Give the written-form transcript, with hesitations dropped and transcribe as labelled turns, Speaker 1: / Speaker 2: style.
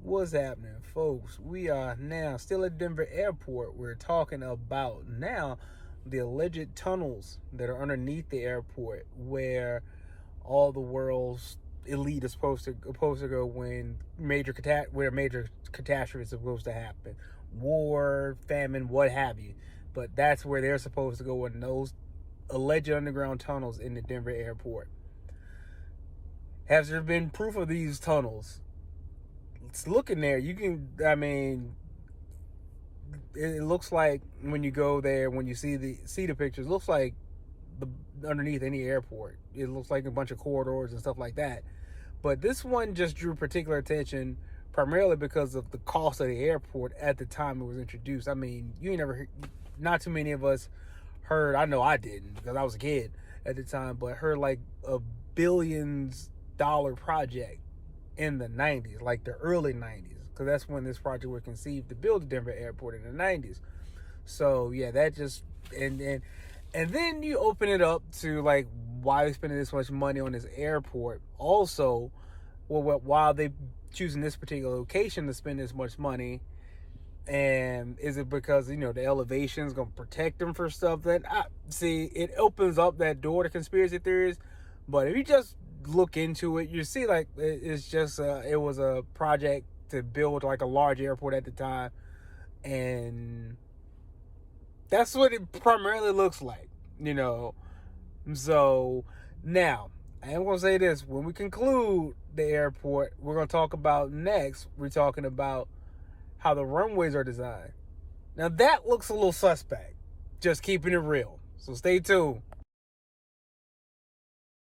Speaker 1: What's happening, folks? We are now still at Denver Airport. We're talking about now the alleged tunnels that are underneath the airport where all the world's elite is supposed to go when where major catastrophe is supposed to happen. War, famine, what have you. But that's where they're supposed to go in those alleged underground tunnels in the Denver airport. Has there been proof of these tunnels? It's looking there. It looks like when you go there, when you see the pictures, it looks like the underneath any airport. It looks like a bunch of corridors and stuff like that. But this one just drew particular attention primarily because of the cost of the airport at the time it was introduced. I mean, not too many of us heard. I know I didn't because I was a kid at the time, but heard like a billions-dollar project in the 90s, like the early 90s, because that's when this project was conceived to build the Denver airport in the 90s. So yeah, that just and then you open it up to like why they spending this much money on this airport. Also, well, while they choosing this particular location to spend this much money, and is it because the elevation is going to protect them for stuff that see? It opens up that door to conspiracy theories. But if you just look into it, you see like it's just it was a project to build like a large airport at the time, and that's what it primarily looks like. So now I am going to say this: when we conclude the airport, we're going to talk about next. We're talking about how the runways are designed. Now that looks a little suspect. Just keeping it real. So stay tuned.